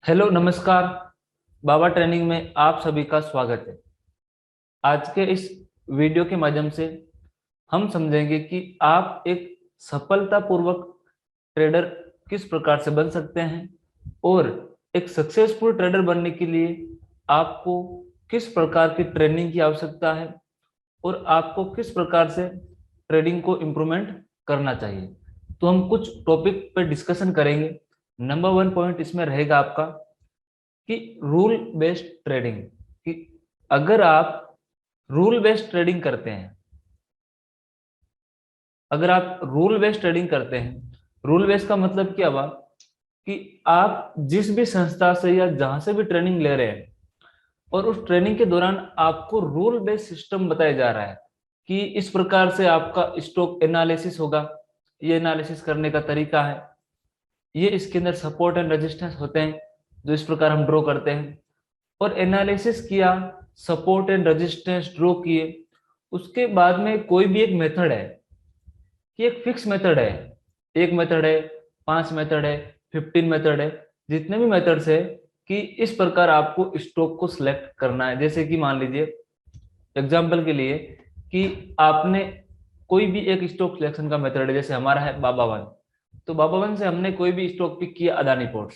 Hello नमस्कार। बाबा training में आप सभी का स्वागत है। आज के इस वीडियो के माध्यम से हम समझेंगे कि आप एक सफलतापूर्वक ट्रेडर किस प्रकार से बन सकते हैं और एक सक्सेसफुल ट्रेडर बनने के लिए आपको किस प्रकार की ट्रेनिंग की आवश्यकता है और आपको किस प्रकार से ट्रेडिंग को इम्प्रूवमेंट करना चाहिए। तो हम कुछ टॉपिक पर डिस्कशन करेंगे। नंबर वन पॉइंट इसमें रहेगा आपका कि रूल बेस्ड ट्रेडिंग, कि अगर आप रूल बेस्ड ट्रेडिंग करते हैं अगर आप रूल बेस्ड ट्रेडिंग करते हैं, रूल बेस्ड का मतलब क्या हुआ कि आप जिस भी संस्था से या जहां से भी ट्रेनिंग ले रहे हैं और उस ट्रेनिंग के दौरान आपको रूल बेस्ड सिस्टम बताया जा रहा है कि इस प्रकार से आपका स्टॉक एनालिसिस होगा, ये एनालिसिस करने का तरीका है, ये इसके अंदर सपोर्ट एंड रेजिस्टेंस होते हैं जो इस प्रकार हम ड्रॉ करते हैं, और एनालिसिस किया, सपोर्ट एंड रेजिस्टेंस ड्रॉ किए, उसके बाद में कोई भी एक मेथड है कि एक फिक्स मेथड है, एक मेथड है, 5 मेथड है, 15 मेथड है, जितने भी मेथड्स है कि इस प्रकार आपको स्टॉक को सिलेक्ट करना है। जैसे कि मान लीजिए एग्जाम्पल के लिए कि आपने कोई भी एक स्टॉक सिलेक्शन का मेथड है, जैसे हमारा है बाबा वन। तो बाबा वन से हमने कोई भी स्टॉक पिक किया, अदानी पोर्ट्स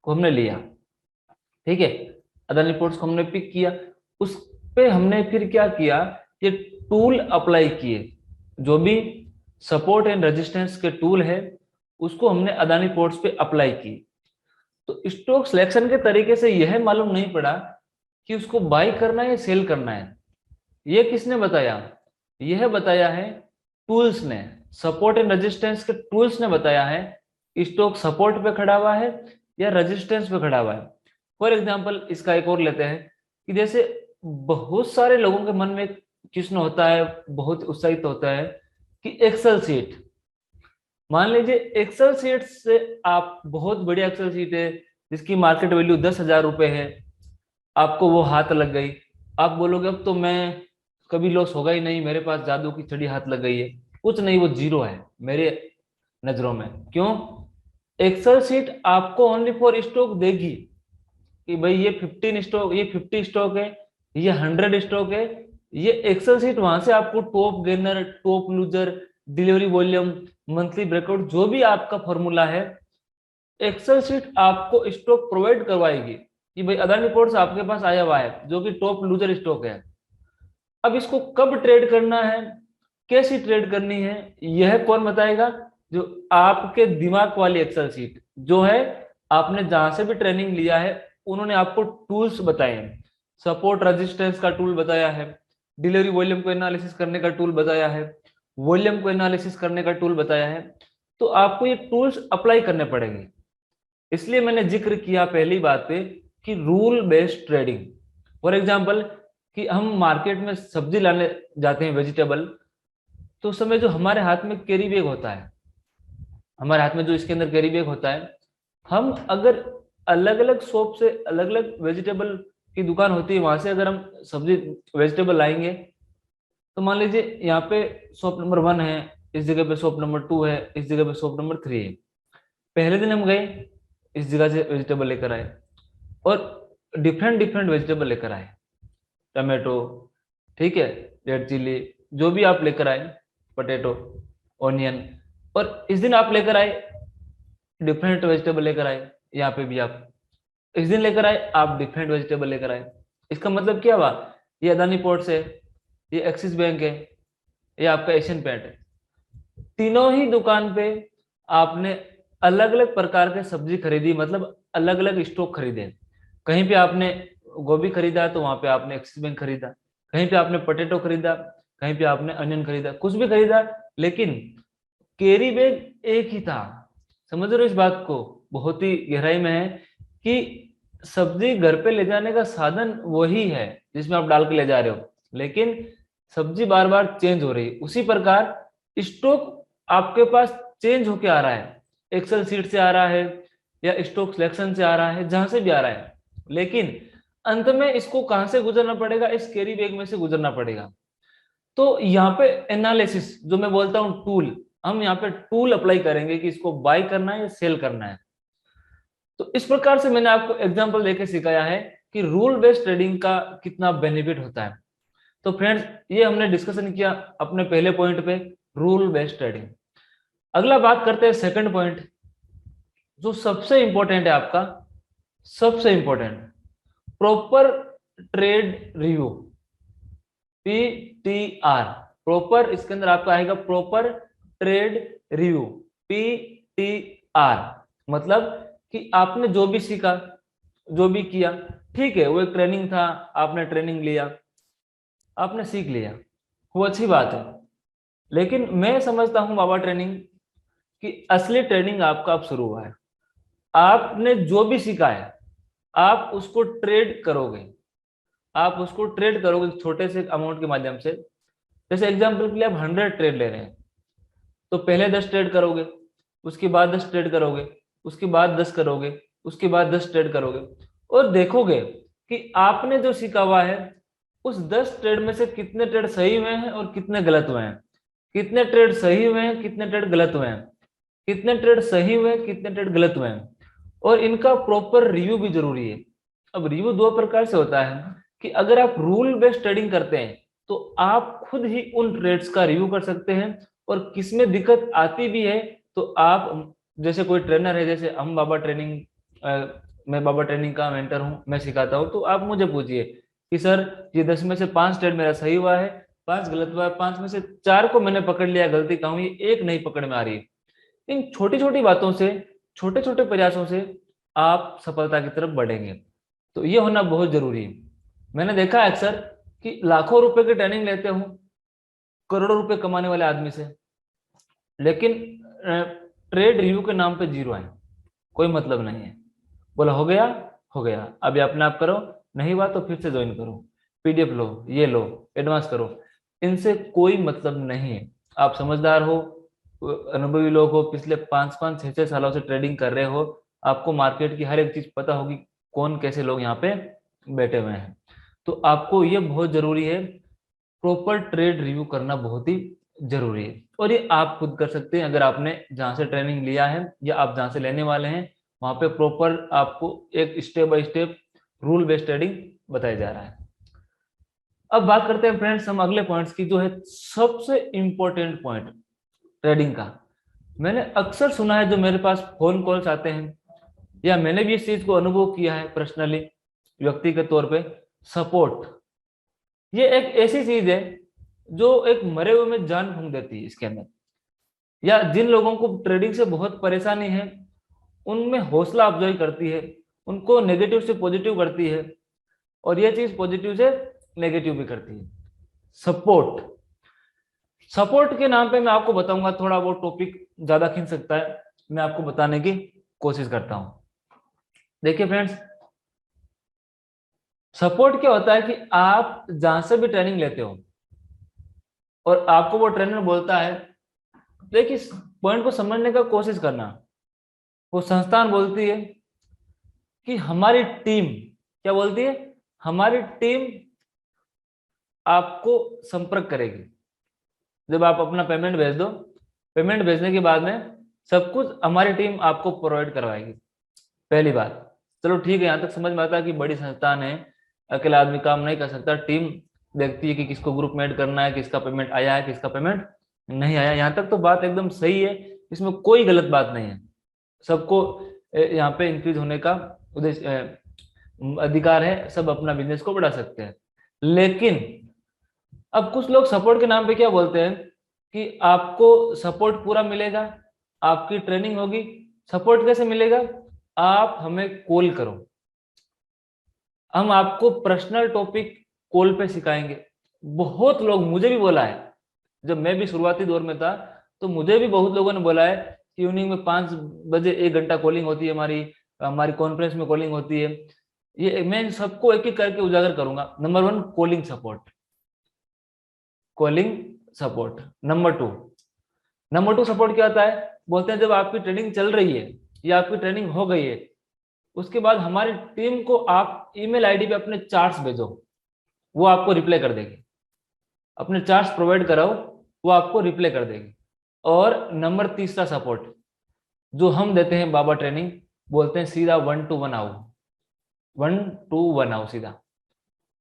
को हमने लिया, ठीक है। अदानी पोर्ट्स को हमने पिक किया, उस पे हमने फिर क्या किया, ये टूल अप्लाई किए, जो भी सपोर्ट एंड रेजिस्टेंस के टूल है उसको हमने अदानी पोर्ट्स पे अप्लाई की। तो स्टॉक सिलेक्शन के तरीके से यह मालूम नहीं पड़ा कि उसको बाय करना है या सेल करना है। ये किसने बताया? यह बताया है टूल्स ने, सपोर्ट एंड रेजिस्टेंस के टूल्स ने बताया है स्टॉक सपोर्ट पे खड़ा हुआ है या रेजिस्टेंस पे खड़ा हुआ है। फॉर एग्जाम्पल इसका एक और लेते हैं कि जैसे बहुत सारे लोगों के मन में एक प्रश्न होता है, बहुत उत्साहित होता है कि एक्सेल सीट, मान लीजिए एक्सेल सीट से आप बहुत बढ़िया एक्सेल सीट है जिसकी मार्केट वैल्यू 10,000 रुपए है, आपको वो हाथ लग गई, आप बोलोगे अब तो मैं कभी लॉस होगा ही नहीं, मेरे पास जादू की छड़ी हाथ लग गई है। कुछ नहीं, वो जीरो है मेरे नजरों में। क्यों? एक्सेल सीट आपको ओनली फॉर स्टॉक देगी कि भाई ये 15 स्टॉक, ये 50 स्टॉक है, ये 100 स्टॉक है। ये एक्सेल सीट वहां से आपको top gainer, top loser, delivery volume, monthly breakout, जो भी आपका फॉर्मूला है, एक्सेल सीट आपको स्टॉक प्रोवाइड करवाएगी कि भाई अदानी पोर्ट्स आपके पास आया हुआ है जो कि टॉप लूजर स्टॉक है। अब इसको कब ट्रेड करना है, कैसी ट्रेड करनी है, यह कौन बताएगा? जो आपके दिमाग वाली एक्सेल सीट जो है, आपने जहां से भी ट्रेनिंग लिया है उन्होंने आपको टूल्स बताए हैं, सपोर्ट रेजिस्टेंस का टूल बताया है, डिलीवरी वॉल्यूम को एनालिसिस करने का टूल बताया है, वॉल्यूम को एनालिसिस करने का टूल बताया है। तो आपको ये टूल्स अप्लाई करने पड़ेंगे। इसलिए मैंने जिक्र किया पहली बात पे कि rule based trading. For example कि हम मार्केट में सब्जी लाने जाते हैं, वेजिटेबल, तो उस समय जो हमारे हाथ में कैरी बैग होता है, हमारे हाथ में जो इसके अंदर कैरी बैग होता है, हम अगर अलग अलग शॉप से, अलग अलग वेजिटेबल की दुकान होती है, वहां से अगर हम सब्जी वेजिटेबल लाएंगे, तो मान लीजिए यहाँ पे शॉप नंबर 1 है, इस जगह पे शॉप नंबर 2 है, इस जगह पे शॉप नंबर 3 है। पहले दिन हम गए, इस जगह से वेजिटेबल लेकर आए और डिफरेंट डिफरेंट वेजिटेबल लेकर आए, टमाटो, ठीक है, रेड चिली, जो भी आप लेकर आए, पोटैटो, ऑनियन। और इस दिन आप लेकर आए डिफरेंट वेजिटेबल लेकर आए, यहाँ पे भी आप इस दिन लेकर आए, आप डिफरेंट वेजिटेबल लेकर आए। इसका मतलब क्या हुआ? ये अदानी पोर्ट्स है, ये एक्सिस बैंक है, ये आपका एशियन पेंट है। तीनों ही दुकान पे आपने अलग अलग प्रकार के सब्जी खरीदी, मतलब अलग अलग स्टॉक खरीदे। कहीं पे आपने गोभी खरीदा तो वहां पे आपने एक्सिस बैंक खरीदा, कहीं पे आपने पोटैटो खरीदा, कहीं पे आपने अनियन खरीदा, कुछ भी खरीदा, लेकिन कैरी बैग एक ही था। समझ रहे हो इस बात को? बहुत ही गहराई में है कि सब्जी घर पे ले जाने का साधन वही है जिसमें आप डाल के ले जा रहे हो, लेकिन सब्जी बार बार चेंज हो रही है। उसी प्रकार स्टॉक आपके पास चेंज होके आ रहा है, एक्सेल सीट से आ रहा है या स्टॉक सिलेक्शन से आ रहा है, जहां से भी आ रहा है, लेकिन अंत में इसको कहां से गुजरना पड़ेगा? इस कैरी बैग में से गुजरना पड़ेगा। तो यहाँ पे एनालिसिस, जो मैं बोलता हूँ टूल, हम यहाँ पे टूल अप्लाई करेंगे कि इसको बाय करना है या सेल करना है। तो इस प्रकार से मैंने आपको एग्जांपल देके सिखाया है कि रूल बेस्ड ट्रेडिंग का कितना बेनिफिट होता है। तो फ्रेंड्स, ये हमने डिस्कशन किया अपने पहले पॉइंट पे, रूल बेस्ड ट्रेडिंग। अगला बात करते हैं सेकंड पॉइंट, जो सबसे इंपॉर्टेंट है आपका, सबसे important, proper trade review, PTR। Proper, इसके अंदर आपका आएगा प्रॉपर ट्रेड रिव्यू, PTR। मतलब कि आपने जो भी सीखा, जो भी किया, ठीक है, वो एक ट्रेनिंग था, आपने ट्रेनिंग लिया, आपने सीख लिया, वो अच्छी बात है। लेकिन मैं समझता हूं बाबा ट्रेनिंग कि असली ट्रेनिंग आपका अब शुरू हुआ है। आपने जो भी सीखा है आप उसको ट्रेड करोगे, आप उसको ट्रेड करोगे छोटे से अमाउंट के माध्यम से। जैसे एग्जांपल के लिए आप 100 ट्रेड ले रहे हैं, तो पहले 10 ट्रेड करोगे, उसके बाद 10 ट्रेड करोगे, उसके बाद 10 करोगे, उसके बाद 10 ट्रेड करोगे, और देखोगे कि आपने जो सीखा हुआ है उस 10 ट्रेड में से कितने ट्रेड सही हुए हैं और कितने गलत हुए हैं, कितने ट्रेड सही हुए हैं, कितने ट्रेड गलत हुए हैं, कितने ट्रेड सही हुए हैं, कितने ट्रेड गलत हुए हैं। और इनका प्रॉपर रिव्यू भी जरूरी है। अब रिव्यू दो प्रकार से होता है कि अगर आप रूल बेस्ड ट्रेडिंग करते हैं तो आप खुद ही उन ट्रेड्स का रिव्यू कर सकते हैं, और किसमें दिक्कत आती भी है तो आप, जैसे कोई ट्रेनर है, जैसे हम बाबा ट्रेनिंग, मैं बाबा ट्रेनिंग का मेंटर हूँ, मैं सिखाता हूँ, तो आप मुझे पूछिए कि सर ये 10 में से 5 ट्रेड मेरा सही हुआ है, 5 गलत हुआ है, 5 में से 4 को मैंने पकड़ लिया, गलती कहूँ, ये एक नहीं पकड़ में आ रही है। इन छोटी छोटी बातों से, छोटे छोटे प्रयासों से आप सफलता की तरफ बढ़ेंगे। तो ये होना बहुत जरूरी है। मैंने देखा है अक्सर कि लाखों रुपए की ट्रेनिंग लेते हूँ करोड़ों रुपए कमाने वाले आदमी से, लेकिन ट्रेड रिव्यू के नाम पे जीरो है, कोई मतलब नहीं है। बोला हो गया, हो गया, अभी अपने आप करो, नहीं हुआ तो फिर से ज्वाइन करो, PDF लो, ये लो, एडवांस करो। इनसे कोई मतलब नहीं है। आप समझदार हो, अनुभवी लोग हो, पिछले 5-5 6-6 सालों से ट्रेडिंग कर रहे हो, आपको मार्केट की हर एक चीज पता होगी, कौन कैसे लोग यहाँ पे बैठे हुए हैं। तो आपको ये बहुत जरूरी है, प्रॉपर ट्रेड रिव्यू करना बहुत ही जरूरी है। और ये आप खुद कर सकते हैं अगर आपने जहां से ट्रेनिंग लिया है या आप जहां से लेने वाले हैं, वहां पे प्रॉपर आपको एक step by step rule based trading बताया जा रहा है। अब बात करते हैं फ्रेंड्स हम अगले पॉइंट्स की, जो है सबसे इंपॉर्टेंट पॉइंट ट्रेडिंग का। मैंने अक्सर सुना है, जो मेरे पास फोन कॉल्स आते हैं, या मैंने भी इस चीज को अनुभव किया है पर्सनली, व्यक्तिगत तौर पे, सपोर्ट। ये एक ऐसी चीज है जो एक मरे हुए में जान फूंक देती है इसके अंदर। या जिन लोगों को ट्रेडिंग से बहुत परेशानी है उनमें हौसला अफजाई करती है, उनको नेगेटिव से पॉजिटिव करती है, और यह चीज पॉजिटिव से नेगेटिव भी करती है। सपोर्ट, सपोर्ट के नाम पे मैं आपको बताऊंगा, थोड़ा वो टॉपिक ज्यादा खींच सकता है, मैं आपको बताने की कोशिश करता हूं। देखिए फ्रेंड्स, सपोर्ट क्या होता है कि आप जहां से भी ट्रेनिंग लेते हो और आपको वो ट्रेनर बोलता है, देखिए इस पॉइंट को समझने का कोशिश करना, वो संस्थान बोलती है कि हमारी टीम, क्या बोलती है, हमारी टीम आपको संपर्क करेगी जब आप अपना पेमेंट भेज दो। पेमेंट भेजने के बाद में सब कुछ हमारी टीम आपको प्रोवाइड करवाएगी। पहली बात, चलो ठीक है, यहाँ तक समझ में आता है कि बड़ी संस्थान है, अकेला आदमी काम नहीं कर सकता, टीम देखती है कि किसको ग्रुप में ऐड करना है, किसका पेमेंट आया है, किसका पेमेंट नहीं आया। यहाँ तक तो बात एकदम सही है, इसमें कोई गलत बात नहीं है। सबको यहाँ पे इंक्रीज होने का उद्देश्य अधिकार है, सब अपना बिजनेस को बढ़ा सकते हैं। लेकिन अब कुछ लोग सपोर्ट के नाम पे क्या बोलते हैं कि आपको सपोर्ट पूरा मिलेगा, आपकी ट्रेनिंग होगी। सपोर्ट कैसे मिलेगा, आप हमें कॉल करो, हम आपको पर्सनल टॉपिक कॉल पे सिखाएंगे। बहुत लोग, मुझे भी बोला है, जब मैं भी शुरुआती दौर में था तो मुझे भी बहुत लोगों ने बोला है कि इवनिंग में 5 बजे 1 घंटा कॉलिंग होती है, हमारी हमारी कॉन्फ्रेंस में कॉलिंग होती है। ये मैं सबको एक एक करके उजागर करूंगा। Number 1, calling support, calling support. Number two support क्या होता है, बोलते हैं जब आपकी ट्रेनिंग चल रही है या आपकी ट्रेनिंग हो गई है, उसके बाद हमारी टीम को आप ईमेल आईडी पे अपने चार्ट्स भेजो, वो आपको रिप्लाई कर देगी। अपने चार्ट्स प्रोवाइड कराओ, वो आपको रिप्लाई कर देगी। और नंबर तीसरा सपोर्ट जो हम देते हैं बाबा ट्रेनिंग, बोलते हैं सीधा 1-to-1 आओ, 1-to-1 आओ सीधा।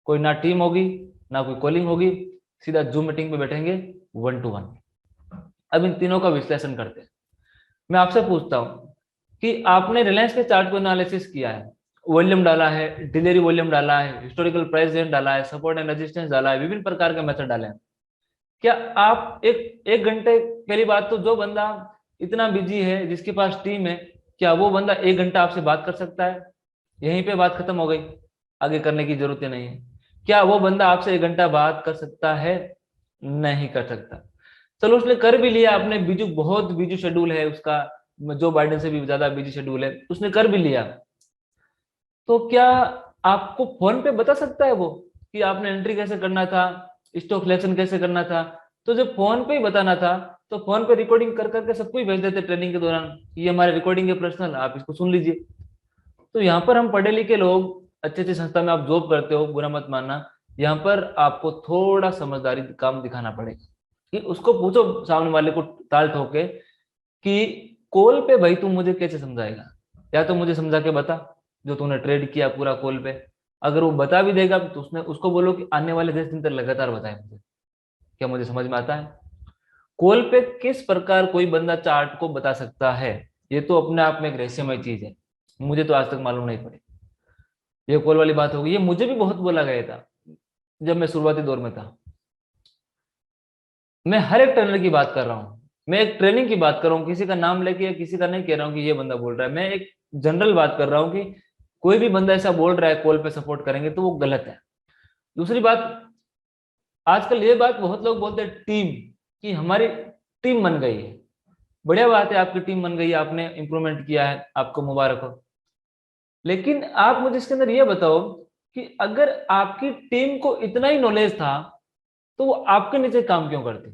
कोई ना टीम होगी ना कोई कॉलिंग होगी, सीधा जूम मीटिंग पे बैठेंगे 1-to-1। अब इन तीनों का विश्लेषण करते हैं। मैं आपसे पूछता हूं कि आपने रिलायंस के चार्ट को एनालिसिस किया है, वॉल्यूम डाला है, डिलीवरी वॉल्यूम डाला है, हिस्टोरिकल प्राइस रेंज डाला है, सपोर्ट एंड रेजिस्टेंस डाला है, विभिन्न प्रकार के मेथड डाले हैं। क्या आप एक एक घंटे, पहली बात तो जो बंदा इतना बिजी है जिसके पास टीम है, क्या वो बंदा 1 घंटा आपसे बात कर सकता है? यहीं पे बात खत्म हो गई, आगे करने की जरूरत ही नहीं है। क्या वो बंदा आपसे 1 घंटा बात कर सकता है? नहीं कर सकता। चलो उसने कर भी लिया, अपने बिजू बहुत बिजी शेड्यूल है उसका, जो बाइडेन से भी ज्यादा बिजी शेड्यूल है, उसने कर भी लिया, तो क्या आपको फोन पे बता सकता है वो कि आपने एंट्री कैसे करना था, स्टॉक सिलेक्शन कैसे करना था? तो जब फोन पे ही बताना था तो फोन पे रिकॉर्डिंग कर करके सबको ही भेज देते ट्रेनिंग के दौरान, ये हमारे रिकॉर्डिंग है पर्सनल, आप इसको सुन लीजिए। तो यहाँ पर हम पढ़े लिखे लोग, अच्छी अच्छी संस्था में आप जॉब करते हो, बुरा मत मानना, यहाँ पर आपको थोड़ा समझदारी काम दिखाना पड़ेगा कि उसको पूछो सामने वाले को ताल ठोके कि कॉल पे भाई तू मुझे कैसे समझाएगा, या तो मुझे समझा के बता जो तूने ट्रेड किया पूरा कॉल पे। अगर वो बता भी देगा तो उसने उसको बोलो कि आने वाले 10 दिन तक लगातार बताए मुझे, क्या मुझे समझ में आता है? कॉल पे किस प्रकार कोई बंदा चार्ट को बता सकता है, ये तो अपने आप में एक रहस्यमय चीज है, मुझे तो आज तक मालूम नहीं पड़ी। ये कॉल वाली बात होगी, ये मुझे भी बहुत बोला गया था जब मैं शुरुआती दौर में था। मैं हर एक ट्रेनर की बात कर रहा हूँ, मैं एक ट्रेनिंग की बात कर रहा हूँ, किसी का नाम लेके या किसी का नहीं कह रहा हूँ कि ये बंदा बोल रहा है, मैं एक जनरल बात कर रहा हूँ कि कोई भी बंदा ऐसा बोल रहा है कॉल पे सपोर्ट करेंगे तो वो गलत है। दूसरी बात, आजकल ये बात बहुत लोग बोलते हैं टीम, कि हमारी टीम बन गई है। बढ़िया बात है, आपकी टीम बन गई है, आपने इंप्रूवमेंट किया है, आपको मुबारक हो। लेकिन आप मुझे इसके अंदर ये बताओ कि अगर आपकी टीम को इतना ही नॉलेज था तो वो आपके नीचे काम क्यों करते?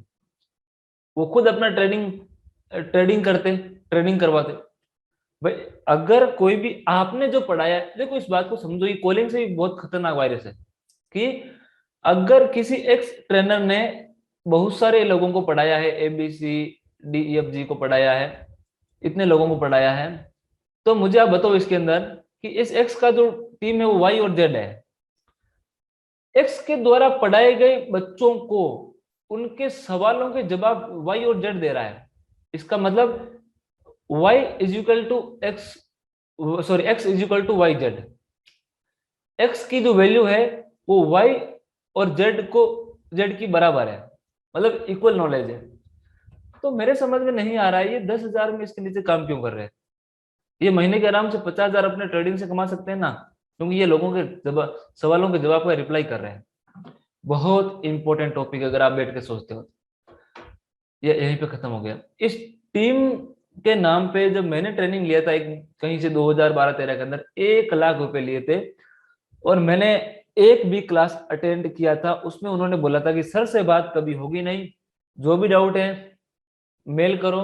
वो खुद अपना ट्रेडिंग करते, ट्रेनिंग करवाते। भाई अगर कोई भी आपने जो पढ़ाया, देखो इस बात को समझो, ये कॉलिंग से भी बहुत खतरनाक वायरस है कि अगर किसी एक्स ट्रेनर ने बहुत सारे लोगों को पढ़ाया है, ABCDEFG को पढ़ाया है, इतने लोगों को पढ़ाया है, तो मुझे आप बताओ इसके अंदर कि इस एक्स का जो टीम है वो वाई और जेड है। एक्स के द्वारा पढ़ाए गए बच्चों को उनके सवालों के जवाब वाई और जेड दे रहा है। इसका मतलब y is equal to x, sorry x is equal to y z. एक्स की जो वैल्यू है वो वाई और जेड की बराबर है, मतलब इक्वल नॉलेज है। तो मेरे समझ में नहीं आ रहा है ये 10,000 में इसके नीचे काम क्यों कर रहे हैं? ये महीने के आराम से 50,000 अपने ट्रेडिंग से कमा सकते हैं ना, क्योंकि ये लोगों के सवालों के जवाब का रिप्लाई कर रहे हैं। बहुत इंपॉर्टेंट टॉपिक, अगर आप बैठ के सोचते हो। ये यहीं पे खत्म हो गया। इस टीम के नाम पे जब मैंने ट्रेनिंग लिया था एक कहीं से 2012-13 के अंदर, 1 लाख रुपए लिए थे, और मैंने एक भी क्लास अटेंड किया था, उसमें उन्होंने बोला था कि सर से बात कभी होगी नहीं, जो भी डाउट है मेल करो,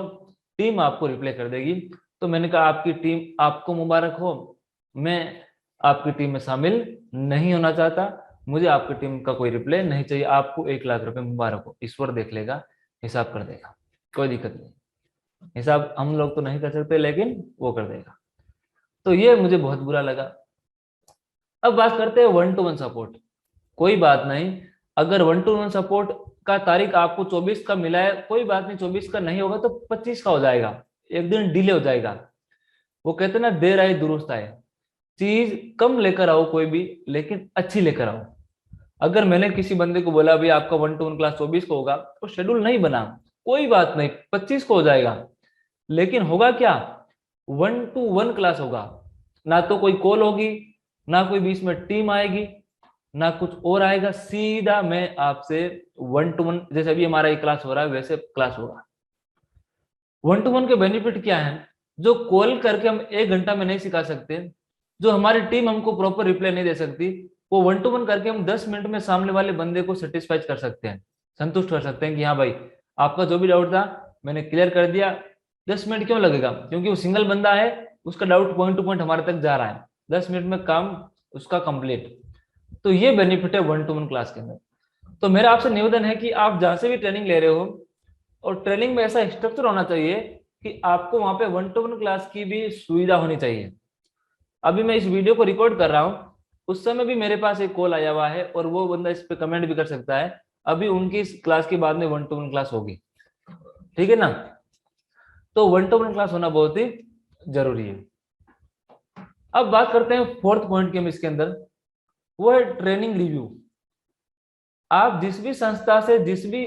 टीम आपको रिप्लाई कर देगी। तो मैंने कहा आपकी टीम, आपको मुबारक हो, मैं आपकी टीम में शामिल नहीं होना चाहता, मुझे आपकी टीम का कोई रिप्लाई नहीं चाहिए, आपको 1 लाख रुपए मुबारक हो, ईश्वर देख लेगा, हिसाब कर देगा, कोई दिक्कत नहीं। हिसाब हम लोग तो नहीं कर सकते लेकिन वो कर देगा। तो ये मुझे बहुत बुरा लगा। अब बात करते हैं 1-to-1 सपोर्ट। कोई बात नहीं, अगर 1-to-1 सपोर्ट का तारीख आपको 24 का मिला है, कोई बात नहीं, 24 का नहीं होगा तो 25 का हो जाएगा, एक दिन डिले हो जाएगा। वो कहते हैं ना, देर आए दुरुस्त आए। चीज कम लेकर आओ कोई भी, लेकिन अच्छी लेकर आओ। अगर मैंने किसी बंदे को बोला भाई आपका 1-to-1 क्लास 24 को होगा, तो शेड्यूल नहीं बना, कोई बात नहीं, 25 को हो जाएगा। लेकिन होगा क्या, 1-to-1 क्लास होगा, ना तो कोई कॉल होगी, ना कोई बीच में टीम आएगी, ना कुछ और आएगा, सीधा मैं आपसे 1-to-1, जैसे अभी हमारा एक क्लास हो रहा है वैसे क्लास होगा। 1-to-1 के बेनिफिट क्या है, जो कॉल करके हम 1 घंटा में नहीं सिखा सकते, जो हमारी टीम हमको प्रॉपर रिप्लाई नहीं दे सकती, वो 1-to-1 करके हम 10 मिनट में सामने वाले बंदे को सेटिस्फाई कर सकते हैं, संतुष्ट कर सकते हैं कि हाँ भाई आपका जो भी डाउट था मैंने क्लियर कर दिया। 10 मिनट क्यों लगेगा, क्योंकि वो सिंगल बंदा है, उसका डाउट पॉइंट टू पॉइंट हमारे तक जा रहा है, 10 मिनट में काम उसका कंप्लीट। तो ये बेनिफिट है 1-to-1 क्लास के अंदर। तो मेरा आपसे निवेदन है कि आप जहां से भी ट्रेनिंग ले रहे हो, और ट्रेनिंग में ऐसा स्ट्रक्चर होना चाहिए कि आपको वहां पे 1-to-1 क्लास की भी सुविधा होनी चाहिए। अभी मैं इस वीडियो को रिकॉर्ड कर रहा हूँ, उस समय भी मेरे पास एक कॉल आया हुआ है और वो बंदा इस पे कमेंट भी कर सकता है। अभी उनकी इस क्लास के बाद में 1-to-1 क्लास होगी, ठीक है ना। तो 1-to-1 क्लास होना बहुत ही जरूरी है। अब बात करते हैं फोर्थ पॉइंट की हम इसके अंदर, वो है ट्रेनिंग रिव्यू। आप जिस भी संस्था से, जिस भी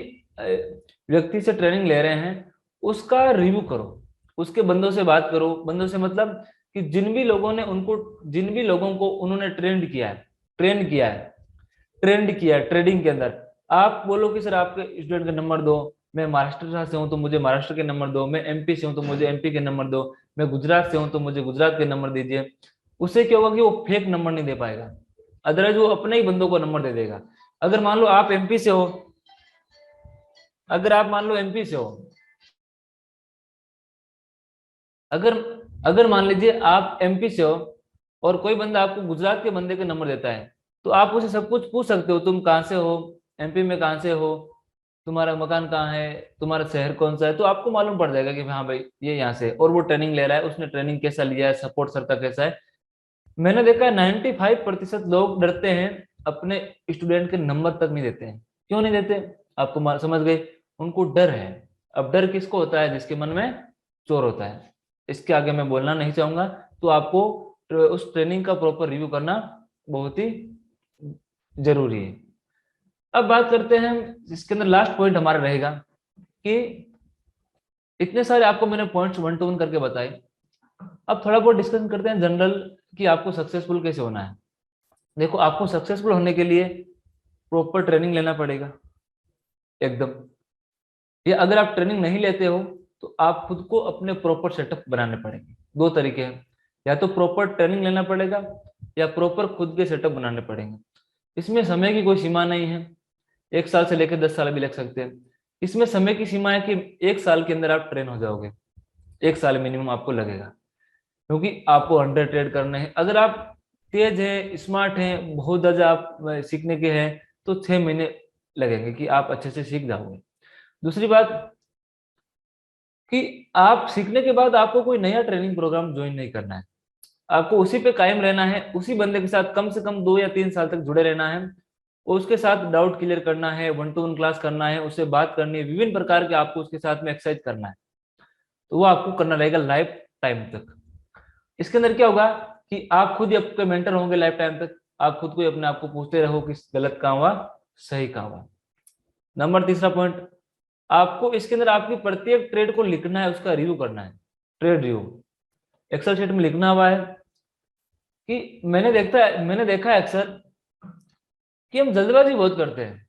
व्यक्ति से ट्रेनिंग ले रहे हैं, उसका रिव्यू करो, उसके बंदों से बात करो। बंदों से मतलब कि जिन भी लोगों ने उनको, जिन भी लोगों को उन्होंने ट्रेंड किया है, ट्रेंड किया है ट्रेडिंग के अंदर। आप बोलो कि सर आपके स्टूडेंट का नंबर दो, मैं महाराष्ट्र से हूं तो मुझे महाराष्ट्र के नंबर दो, मैं एमपी से हूं तो मुझे एमपी के नंबर दो, मैं गुजरात से हूं तो मुझे गुजरात के नंबर दीजिए। उससे क्या होगा कि वो फेक नंबर नहीं दे पाएगा, अदरवाइज वो अपने ही बंदों को नंबर दे देगा। अगर मान लो आप एमपी से हो, अगर आप मान लो एमपी से हो, अगर अगर मान लीजिए आप एमपी से हो और कोई बंदा आपको गुजरात के बंदे का नंबर देता है, तो आप उसे सब कुछ पूछ सकते हो, तुम कहाँ से हो, एमपी में कहाँ से हो, तुम्हारा मकान कहाँ है, तुम्हारा शहर कौन सा है, तो आपको मालूम पड़ जाएगा कि हाँ भाई ये यहाँ से, और वो ट्रेनिंग ले रहा है, उसने ट्रेनिंग कैसा लिया है, सपोर्ट सर का कैसा है। मैंने देखा है 95% लोग डरते हैं, अपने स्टूडेंट के नंबर तक नहीं देते हैं। क्यों नहीं देते, आपको समझ गए, उनको डर है। अब डर किसको होता है, जिसके मन में चोर होता है। इसके आगे मैं बोलना नहीं चाहूंगा। तो आपको उस ट्रेनिंग का प्रॉपर रिव्यू करना बहुत ही जरूरी है। अब बात करते हैं, इसके अंदर लास्ट पॉइंट हमारा रहेगा कि इतने सारे आपको मैंने पॉइंट्स 1-to-1 करके बताए। अब थोड़ा बहुत डिस्कशन करते हैं जनरल, कि आपको सक्सेसफुल कैसे होना है। देखो, आपको सक्सेसफुल होने के लिए प्रॉपर ट्रेनिंग लेना पड़ेगा एकदम। या अगर आप ट्रेनिंग नहीं लेते हो तो आप खुद को अपने प्रॉपर सेटअप बनाने पड़ेंगे। दो तरीके हैं, या तो प्रॉपर ट्रेनिंग लेना पड़ेगा या प्रॉपर खुद के सेटअप बनाने पड़ेंगे। इसमें समय की कोई सीमा नहीं है, 1 साल से लेकर 10 साल भी लग सकते हैं। इसमें समय की सीमा है कि 1 साल के अंदर आप ट्रेन हो जाओगे, 1 साल मिनिमम आपको लगेगा, क्योंकि आपको 100 ट्रेड करने हैं। अगर आप तेज हैं, स्मार्ट हैं, बहुत ज्यादा आप सीखने के हैं, तो 6 महीने लगेंगे कि आप अच्छे से सीख जाओगे। दूसरी बात कि आप सीखने के बाद आपको कोई नया ट्रेनिंग प्रोग्राम ज्वाइन नहीं करना है, आपको उसी पे कायम रहना है, उसी बंदे के साथ कम से कम 2 या 3 साल तक जुड़े रहना है, और उसके साथ डाउट क्लियर करना है, 1-to-1 क्लास करना है, उससे बात करनी है, विभिन्न प्रकार के आपको उसके साथ में एक्सरसाइज करना है। तो वो आपको करना रहेगा लाइफ टाइम तक। इसके अंदर क्या होगा कि आप खुद ही आपके मेंटर होंगे लाइफ टाइम तक। आप खुद को ही अपने आप को पूछते रहो कि गलत कहाँ हुआ, सही कहाँ हुआ। नंबर तीसरा पॉइंट, आपको इसके अंदर आपकी प्रत्येक ट्रेड को लिखना है, उसका रिव्यू करना है, ट्रेड रिव्यू एक्सेल शीट में लिखना हुआ है। कि मैंने देखा है अक्सर कि हम जल्दबाजी बहुत करते हैं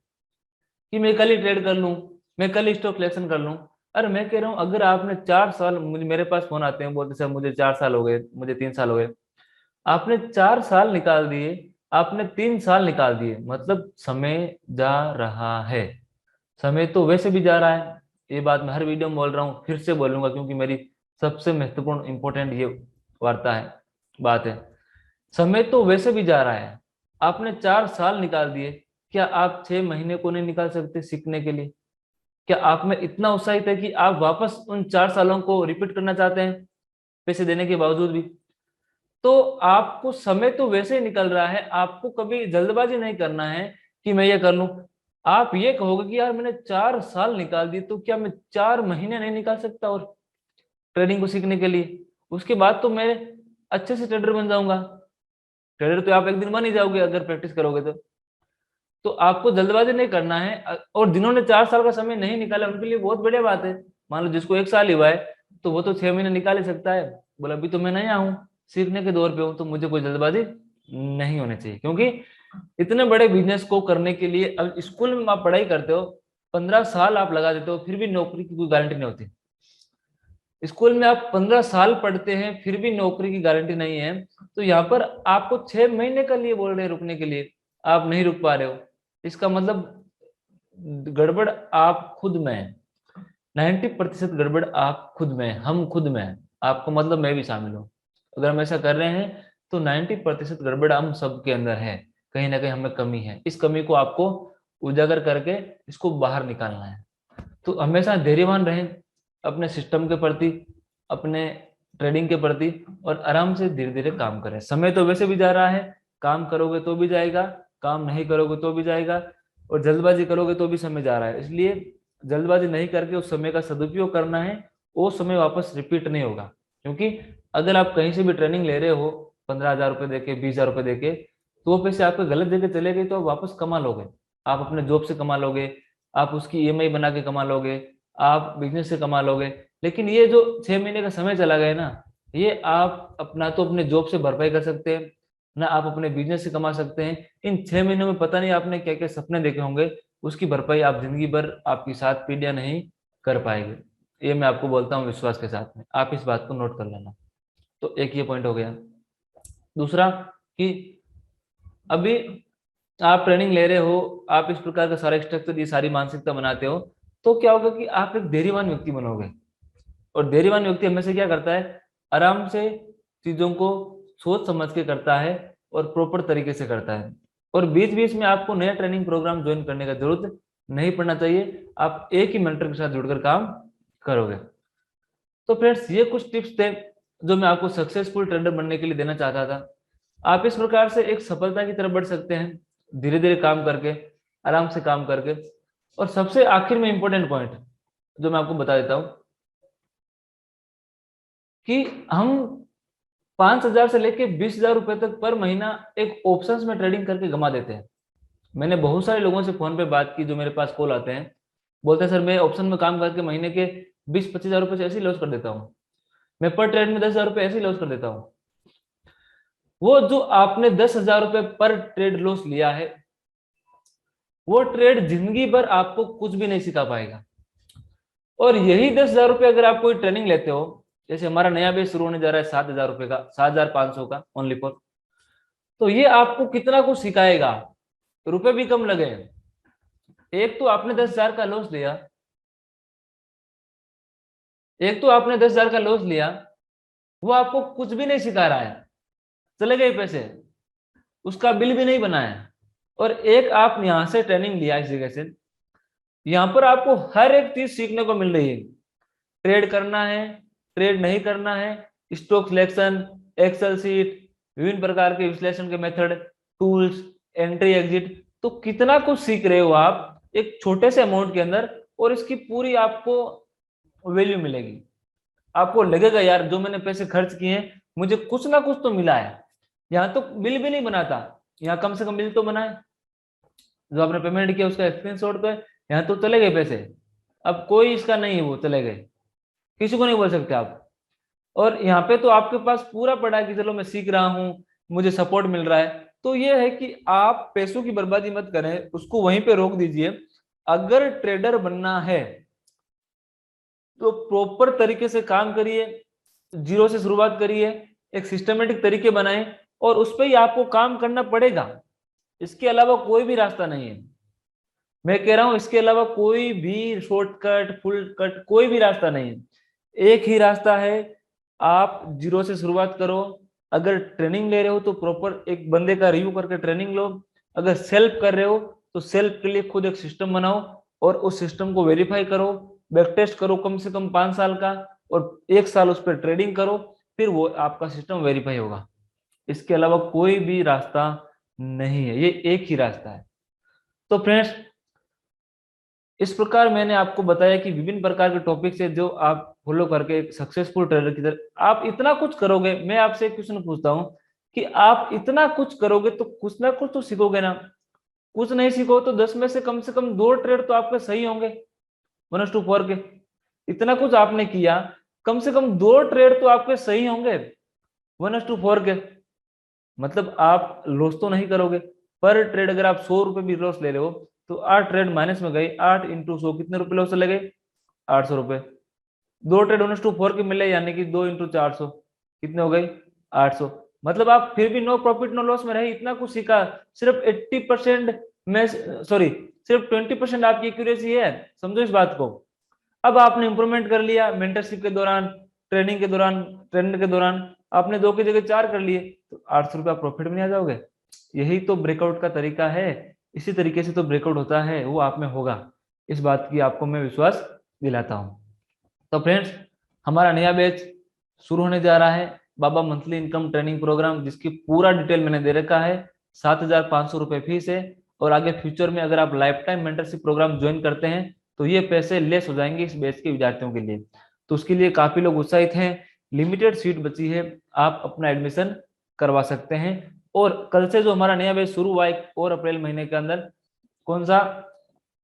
कि मैं कल ही ट्रेड कर लूं, मैं कल ही स्टॉक सिलेक्शन कर लूं। अरे मैं कह रहा हूं, अगर आपने 4 साल, मुझे मेरे पास फोन आते हैं, बोलते सर मुझे 4 साल हो गए, मुझे 3 साल हो गए। आपने 4 साल निकाल दिए, आपने 3 साल निकाल दिए, मतलब समय जा रहा है। समय तो वैसे भी जा रहा है, ये बात मैं हर वीडियो में बोल रहा हूँ, फिर से बोलूंगा क्योंकि मेरी सबसे महत्वपूर्ण इंपॉर्टेंट ये वार्ता है, बात है। समय तो वैसे भी जा रहा है, आपने 4 साल निकाल दिए, क्या आप 6 महीने को नहीं निकाल सकते सीखने के लिए? क्या आप में इतना उत्साहित है कि आप वापस उन 4 सालों को रिपीट करना चाहते हैं, पैसे देने के बावजूद भी? तो आपको समय तो वैसे ही निकल रहा है, आपको कभी जल्दबाजी नहीं करना है कि मैं ये कर लूं। आप ये कहोगे कि यार मैंने 4 साल निकाल दिए, तो क्या मैं 4 महीने नहीं निकाल सकता और ट्रेडिंग को सीखने के लिए? उसके बाद तो मैं अच्छे से ट्रेडर बन जाऊंगा। ट्रेडर तो आप एक दिन बन ही जाओगे अगर प्रैक्टिस करोगे तो आपको जल्दबाजी नहीं करना है। और जिन्होंने 4 साल का समय नहीं निकाला उनके लिए बहुत बढ़िया बात है। मान लो जिसको 1 साल ही हुआ है, तो वो तो 6 महीने निकाल ही सकता है। बोला अभी तो मैं नया हूँ, सीखने के दौर पे हूँ, तो मुझे कोई जल्दबाजी नहीं होनी चाहिए। क्योंकि इतने बड़े बिजनेस को करने के लिए, अब स्कूल में आप पढ़ाई करते हो, 15 साल आप लगा देते हो, फिर भी नौकरी की कोई गारंटी नहीं होती। स्कूल में आप 15 साल पढ़ते हैं, फिर भी नौकरी की गारंटी नहीं है। तो यहाँ पर आपको 6 महीने के लिए बोल रहे हैं रुकने के लिए, आप नहीं रुक पा रहे हो, इसका मतलब गड़बड़ आप खुद में है। 90% गड़बड़ आप खुद में है, हम खुद में है। आपको मतलब मैं भी शामिल हूँ। अगर हम ऐसा कर रहे हैं तो 90% गड़बड़ हम सबके अंदर है, कहीं ना कहीं हमें कमी है। इस कमी को आपको उजागर करके इसको बाहर निकालना है। तो हमेशा धैर्यवान रहें अपने सिस्टम के प्रति, अपने ट्रेडिंग के प्रति और आराम से धीरे धीरे काम करें। समय तो वैसे भी जा रहा है, काम करोगे तो भी जाएगा, काम नहीं करोगे तो भी जाएगा, और जल्दबाजी करोगे तो भी समय जा रहा है। इसलिए जल्दबाजी नहीं करके उस समय का सदुपयोग करना है, वो समय वापस रिपीट नहीं होगा। क्योंकि अगर आप कहीं से भी ट्रेनिंग ले रहे हो 15,000 रुपये देके, 20,000 रुपये देके, तो वो पैसे आपके गलत जगह चले गए तो आप वापस कमा लोगे, आप अपने जॉब से कमा लोगे, आप उसकी ईएमआई बना के कमा लोगे, आप बिजनेस से कमा लोगे। लेकिन ये जो 6 महीने का समय चला गया ना, ये आप अपना तो अपने जॉब से भरपाई कर सकते हैं ना, आप अपने बिजनेस से कमा सकते हैं। इन 6 महीनों में पता नहीं आपने क्या क्या सपने देखे होंगे, उसकी भरपाई आप जिंदगी भर आपकी 7 पीढ़ियां नहीं कर पाएंगे। ये मैं आपको बोलता हूँ विश्वास के साथ में, आप इस बात को नोट कर लेना। तो एक ये पॉइंट हो गया। दूसरा कि अभी आप ट्रेनिंग ले रहे हो, आप इस प्रकार का सारा स्ट्रक्चर, ये सारी मानसिकता बनाते हो, तो क्या होगा कि आप एक धैर्यवान व्यक्ति बनोगे। और धैर्यवान व्यक्ति हमेशा क्या करता है, आराम से चीजों को सोच समझ के करता है और प्रॉपर तरीके से करता है। और बीच बीच में आपको नया ट्रेनिंग प्रोग्राम ज्वाइन करने का जरूरत नहीं पड़ना चाहिए, आप एक ही मेंटर के साथ जुड़कर काम करोगे। तो फ्रेंड्स, ये कुछ टिप्स थे जो मैं आपको सक्सेसफुल ट्रेडर बनने के लिए देना चाहता था। आप इस प्रकार से एक सफलता की तरफ बढ़ सकते हैं, धीरे धीरे काम करके, आराम से काम करके। और सबसे आखिर में इंपॉर्टेंट पॉइंट जो मैं आपको बता देता हूं कि हम 5,000 से लेके 20,000 रुपए तक पर महीना एक ऑप्शंस में ट्रेडिंग करके कमा देते हैं। मैंने बहुत सारे लोगों से फोन पे बात की, जो मेरे पास कॉल आते हैं, बोलते हैं सर मैं ऑप्शन में काम करके महीने के 20-25,000 रुपए से ऐसे ही लॉस कर देता हूँ, मैं पर ट्रेड में 10,000 रुपए ऐसे ही लॉस कर देता हूँ। वो जो आपने 10,000 रुपए पर ट्रेड लॉस लिया है, वो ट्रेड जिंदगी भर आपको कुछ भी नहीं सिखा पाएगा। और यही 10,000 रुपये अगर आप कोई ट्रेनिंग लेते हो, जैसे हमारा नया बेच शुरू होने जा रहा है 7,000 रुपए का, 7,500 का ओनली फॉर, तो ये आपको कितना कुछ सिखाएगा, रुपए भी कम लगे। एक तो आपने 10,000 का लॉस लिया, एक तो आपने 10,000 का लॉस लिया, वो आपको कुछ भी नहीं सिखा रहा है, चले गए पैसे, उसका बिल भी नहीं बनाया। और एक आप यहां से ट्रेनिंग लिया इस जगह से, यहां पर आपको हर एक चीज सीखने को मिल रही है। ट्रेड करना है, ट्रेड नहीं करना है, स्टॉक सिलेक्शन, एक्सेल सीट, विभिन्न प्रकार के विश्लेषण के मेथड, टूल्स, एंट्री एग्जिट, तो कितना कुछ सीख रहे हो आप एक छोटे से अमाउंट के अंदर। और इसकी पूरी आपको वैल्यू मिलेगी, आपको लगेगा यार जो मैंने पैसे खर्च किए हैं मुझे कुछ ना कुछ तो मिला है। यहाँ तो बिल भी नहीं बनाता, यहाँ कम से कम बिल तो बनाए, जो आपने पेमेंट किया उसका स्क्रीनशॉट तो है, यहाँ तो चले गए पैसे, अब कोई इसका नहीं है, वो चले गए, किसी को नहीं बोल सकते आप। और यहाँ पे तो आपके पास पूरा पड़ा है कि चलो मैं सीख रहा हूँ, मुझे सपोर्ट मिल रहा है। तो ये है कि आप पैसों की बर्बादी मत करें, उसको वहीं पे रोक दीजिए। अगर ट्रेडर बनना है तो प्रॉपर तरीके से काम करिए, जीरो से शुरुआत करिए, एक सिस्टमेटिक तरीके बनाएं, और उस पर ही आपको काम करना पड़ेगा। इसके अलावा कोई भी रास्ता नहीं है, मैं कह रहा हूं, इसके अलावा कोई भी शॉर्टकट, फुल कट, कोई भी रास्ता नहीं है। एक ही रास्ता है, आप जीरो से शुरुआत करो। अगर ट्रेनिंग ले रहे हो तो प्रॉपर एक बंदे का रिव्यू करके ट्रेनिंग लो। अगर सेल्फ कर रहे हो तो सेल्फ के लिए खुद एक सिस्टम बनाओ और उस सिस्टम को वेरीफाई करो, बैक टेस्ट करो कम से कम 5 साल का, और 1 साल उस पर ट्रेडिंग करो, फिर वो आपका सिस्टम वेरीफाई होगा। इसके अलावा कोई भी रास्ता नहीं है, ये एक ही रास्ता है। तो फ्रेंड्स, इस प्रकार मैंने आपको बताया कि विभिन्न प्रकार के टॉपिक्स है जो आप फॉलो करके एक सक्सेसफुल ट्रेडर की तरह आप इतना कुछ करोगे। मैं आपसे एक क्वेश्चन पूछता हूँ कि आप इतना कुछ करोगे तो कुछ ना कुछ तो सीखोगे ना। कुछ नहीं सीखो तो 10 में से कम 2 ट्रेड तो आपके सही होंगे, 1:4 के। इतना कुछ आपने किया, कम से कम 2 ट्रेड तो आपके सही होंगे 1:4 के। मतलब आप लॉस तो नहीं करोगे। पर ट्रेड अगर आप 100 रुपए भी लॉस ले रहे हो तो 8 ट्रेड माइनस में गए, 8 × 100 कितने रुपए लॉस चले गए, 800 रुपए। 2 ट्रेड 1:4 के मिले, यानी कि 2 × 400 कितने हो गए, 800। मतलब आप फिर भी नो प्रॉफिट नो लॉस में रहे, इतना कुछ सीखा। सिर्फ 80% में, सॉरी, सिर्फ 20% आपकी एक्यूरेसी है, समझो इस बात को। अब आपने इंप्रूवमेंट कर लिया मेंटरशिप के दौरान, ट्रेनिंग के दौरान, ट्रेंड के दौरान आपने 2 की जगह 4 कर लिए, तो 800 रुपया प्रॉफिट में आ जाओगे। यही तो ब्रेकआउट का तरीका है, इसी तरीके से तो ब्रेकआउट होता है, वो आप में होगा। इस बात की आपको मैं विश्वास दिलाता हूँ। तो फ्रेंड्स, हमारा नया बैच शुरू होने जा रहा है बाबा मंथली इनकम ट्रेनिंग प्रोग्राम, जिसकी पूरा डिटेल मैंने दे रखा है। 7,500 रुपये फीस है। और आगे फ्यूचर में अगर आप lifetime mentorship program join करते हैं तो ये पैसे लेस हो जाएंगे इस बैच के विद्यार्थियों के लिए। तो उसके लिए काफी लोग उत्साहित हैं। लिमिटेड सीट बची है, आप अपना एडमिशन करवा सकते हैं। और कल से जो हमारा नया बैच शुरू हुआ है और अप्रैल महीने के अंदर, कौन सा,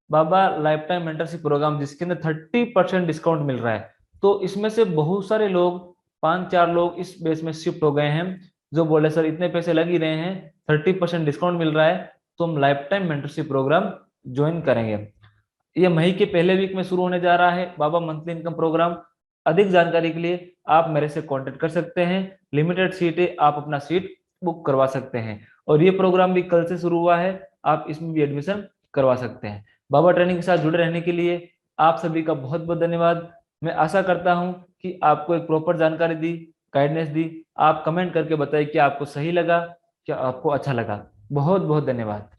बाबा लाइफ टाइम मेंटरशिप प्रोग्राम, जिसके अंदर 30% डिस्काउंट मिल रहा है। तो इसमें से बहुत सारे लोग, 5-4 लोग इस बेस में शिफ्ट हो गए हैं, जो बोले सर इतने पैसे लग ही रहे हैं, 30% डिस्काउंट मिल रहा है, तो हम lifetime mentorship program join करेंगे। ये मई के पहले वीक में शुरू होने जा रहा है बाबा मंथली इनकम प्रोग्राम। अधिक जानकारी के लिए आप मेरे से कांटेक्ट कर सकते हैं। लिमिटेड सीट है, आप अपना सीट बुक करवा सकते हैं। और ये प्रोग्राम भी कल से शुरू हुआ है, आप इसमें भी एडमिशन करवा सकते हैं। बाबा ट्रेनिंग के साथ जुड़े रहने के लिए आप सभी का बहुत बहुत धन्यवाद। मैं आशा करता हूं कि आपको एक प्रॉपर जानकारी दी, गाइडेंस दी। आप कमेंट करके बताइए कि आपको सही लगा, क्या आपको अच्छा लगा। बहुत बहुत धन्यवाद।